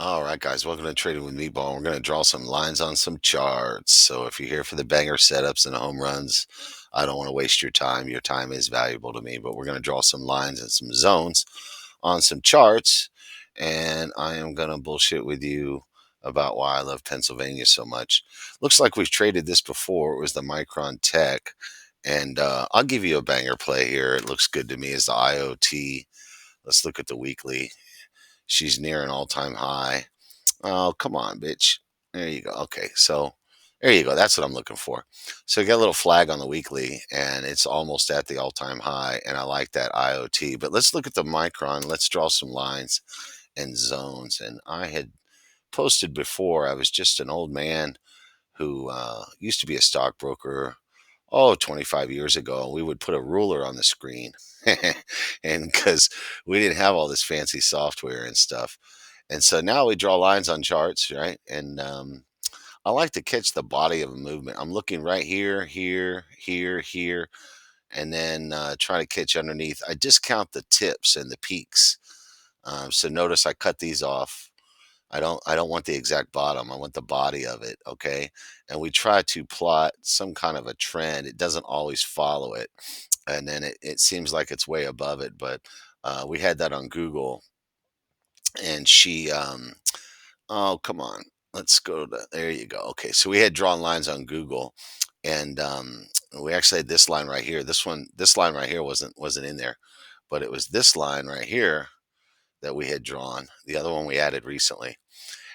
All right, guys, welcome to Trading with Meatball. We're going to draw some lines on some charts. So if you're here for the banger setups and home runs, I don't want to waste your time. Your time is valuable to me, but we're going to draw some lines and some zones on some charts. And I am going to bullshit with you about why I love Pennsylvania so much. Looks like we've traded this before. It was the Micron Tech. And I'll give you a banger play here. It looks good to me as the IoT. Let's look at the weekly. She's near an all-time high. Oh, come on, bitch. There you go. Okay, so there you go. That's what I'm looking for. So you got a little flag on the weekly, and it's almost at the all-time high, and I like that IoT. But let's look at the micron. Let's draw some lines and zones. And I had posted before. I was just an old man who used to be a stockbroker. Oh, 25 years ago, we would put a ruler on the screen. And because we didn't have all this fancy software and stuff. And so now we draw lines on charts, right? And I like to catch the body of a movement. I'm looking right here, here, here, here, and then try to catch underneath. I discount the tips and the peaks. So notice I cut these off. I don't want the exact bottom. I want the body of it, okay? And we try to plot some kind of a trend. It doesn't always follow it. And then it seems like it's way above it, but we had that on Google and she oh, come on. Let's go to there you go. Okay, so we had drawn lines on Google, and we actually had this line right here. This line right here wasn't in there, but it was this line right here that we had drawn. The other one we added recently,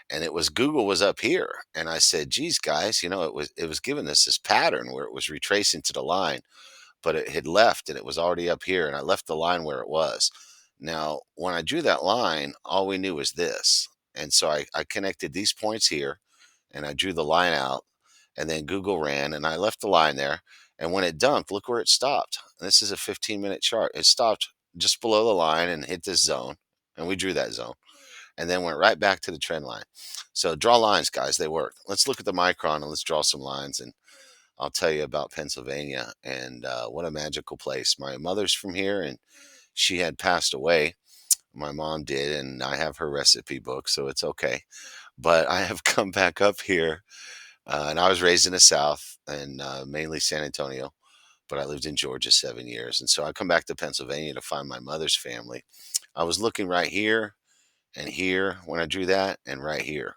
and it was Google was up here, and I said, "Geez, guys, it was giving us this pattern where it was retracing to the line, but it had left and it was already up here, and I left the line where it was." Now, when I drew that line, all we knew was this. And so I connected these points here and I drew the line out, and then Google ran and I left the line there. And when it dumped, look where it stopped. This is a 15-minute chart. It stopped just below the line and hit this zone. And we drew that zone and then went right back to the trend line. So draw lines, guys. They work. Let's look at the micron and let's draw some lines. And I'll tell you about Pennsylvania and what a magical place. My mother's from here, and she had passed away. My mom did, and I have her recipe book, so it's okay. But I have come back up here, and I was raised in the South and mainly San Antonio, but I lived in Georgia 7 years. And so I come back to Pennsylvania to find my mother's family. I was looking right here and here when I drew that, and right here.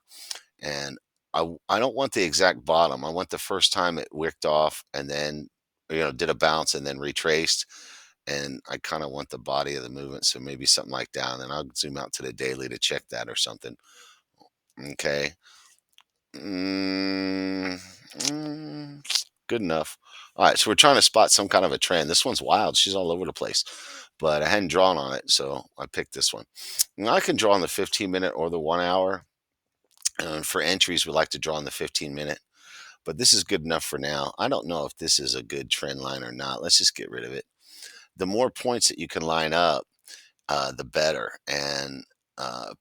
And I don't want the exact bottom. I want the first time it wicked off and then did a bounce and then retraced. And I kind of want the body of the movement, so maybe something like down. And I'll zoom out to the daily to check that or something. Okay. Mm, good enough. All right, so we're trying to spot some kind of a trend. This one's wild. She's all over the place, but I hadn't drawn on it, so I picked this one. Now I can draw on the 15-minute or the 1 hour. For entries, we like to draw on the 15-minute, but this is good enough for now. I don't know if this is a good trend line or not. Let's just get rid of it. The more points that you can line up, the better. And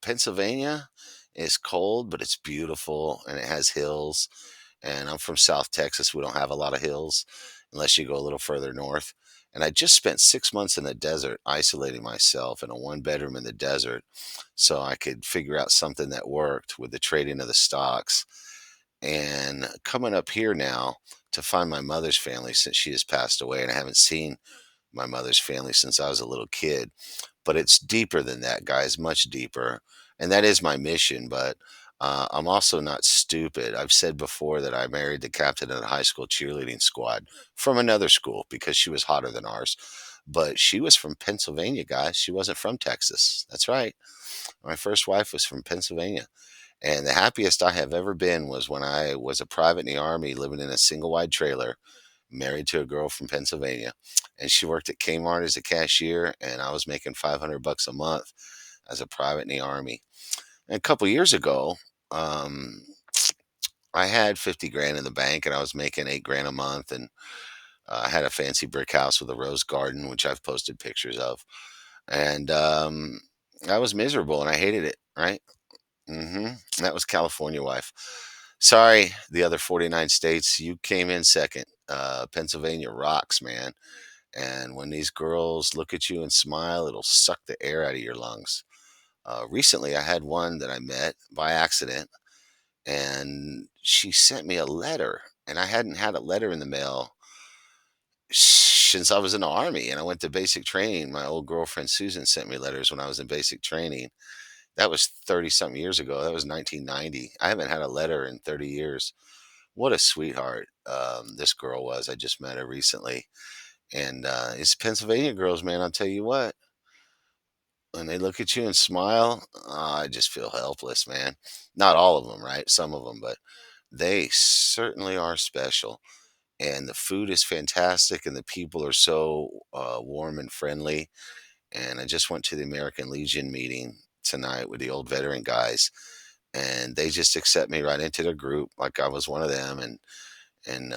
Pennsylvania is cold, but it's beautiful and it has hills. And I'm from South Texas. We don't have a lot of hills unless you go a little further north. And I just spent 6 months in the desert isolating myself in a one bedroom in the desert so I could figure out something that worked with the trading of the stocks. And coming up here now to find my mother's family since she has passed away, and I haven't seen my mother's family since I was a little kid. But it's deeper than that, guys, much deeper. And that is my mission. But I'm also not stupid. I've said before that I married the captain of the high school cheerleading squad from another school because she was hotter than ours. But she was from Pennsylvania, guys. She wasn't from Texas. That's right. My first wife was from Pennsylvania. And the happiest I have ever been was when I was a private in the Army living in a single wide trailer, married to a girl from Pennsylvania. And she worked at Kmart as a cashier, and I was making 500 bucks a month as a private in the Army. And a couple years ago, um, I had 50 grand in the bank and I was making 8 grand a month. And I had a fancy brick house with a rose garden, which I've posted pictures of. And I was miserable and I hated it, right? That was California wife. Sorry, the other 49 states, you came in second. Pennsylvania rocks, man. And when these girls look at you and smile, it'll suck the air out of your lungs. Recently, I had one that I met by accident, and she sent me a letter, and I hadn't had a letter in the mail since I was in the army, and I went to basic training. My old girlfriend Susan sent me letters when I was in basic training. That was 30 something years ago. That was 1990. I haven't had a letter in 30 years. What a sweetheart this girl was. I just met her recently. And it's Pennsylvania girls, man. I'll tell you what, when they look at you and smile, I just feel helpless, man. Not all of them, right? Some of them, but they certainly are special. And the food is fantastic, and the people are so warm and friendly. And I just went to the American Legion meeting tonight with the old veteran guys, and they just accept me right into their group like I was one of them. And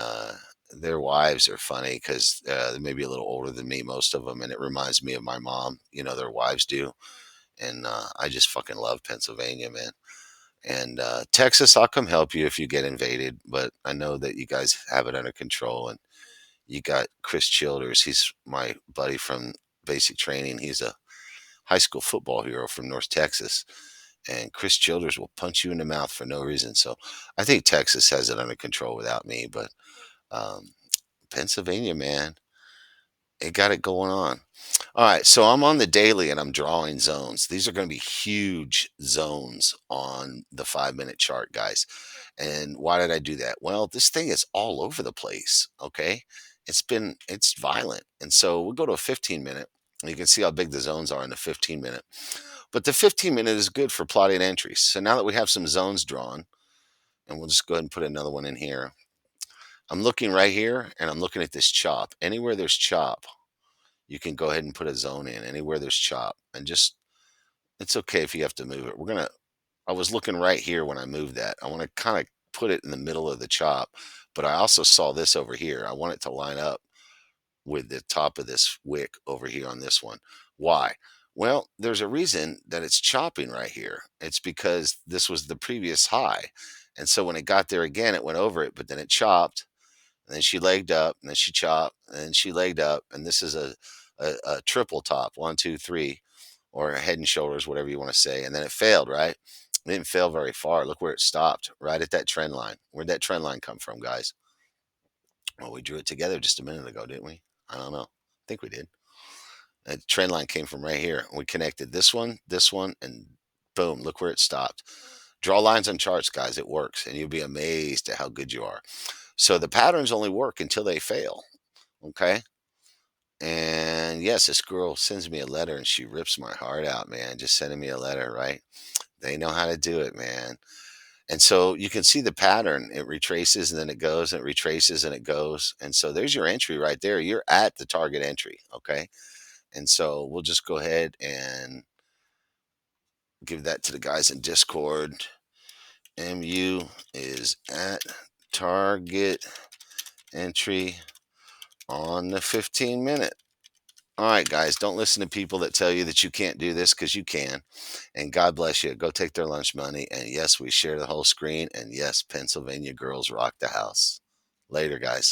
their wives are funny because they may be a little older than me, most of them, and it reminds me of my mom. Their wives do, and I just fucking love Pennsylvania, man. And Texas, I'll come help you if you get invaded, but I know that you guys have it under control. And you got Chris Childers. He's my buddy from basic training. He's a high school football hero from North Texas. And Chris Childers will punch you in the mouth for no reason. So I think Texas has it under control without me. But um, Pennsylvania, man, it got it going on. All right, so I'm on the daily and I'm drawing zones. These are going to be huge zones on the 5 minute chart, guys. And why did I do that? Well, this thing is all over the place. Okay. It's violent. And so we'll go to a 15 minute. And you can see how big the zones are in the 15 minute. But the 15 minute is good for plotting entries. So now that we have some zones drawn, and we'll just go ahead and put another one in here. I'm looking right here and I'm looking at this chop. Anywhere there's chop, you can go ahead and put a zone in anywhere there's chop, and just it's okay if you have to move it. I was looking right here when I moved that. I want to kind of put it in the middle of the chop, but I also saw this over here. I want it to line up with the top of this wick over here on this one. Why? Well, there's a reason that it's chopping right here. It's because this was the previous high. And so when it got there again, it went over it, but then it chopped, and then she legged up, and then she chopped, and then she legged up, and this is a triple top, one, two, three, or head and shoulders, whatever you want to say, and then it failed, right? It didn't fail very far. Look where it stopped, right at that trend line. Where'd that trend line come from, guys? Well, we drew it together just a minute ago, didn't we? I don't know. I think we did. The trend line came from right here. We connected this one, and boom, look where it stopped. Draw lines on charts, guys. It works, and you'll be amazed at how good you are. So the patterns only work until they fail. Okay. And yes, this girl sends me a letter and she rips my heart out, man. Just sending me a letter, right? They know how to do it, man. And so you can see the pattern. It retraces and then it goes and it retraces and it goes. And so there's your entry right there. You're at the target entry. Okay. And so we'll just go ahead and give that to the guys in Discord. MU is at target entry on the 15 minute. All right, guys, don't listen to people that tell you that you can't do this, because you can. And God bless you. Go take their lunch money. And yes, we share the whole screen. And yes, Pennsylvania girls rock the house. Later, guys.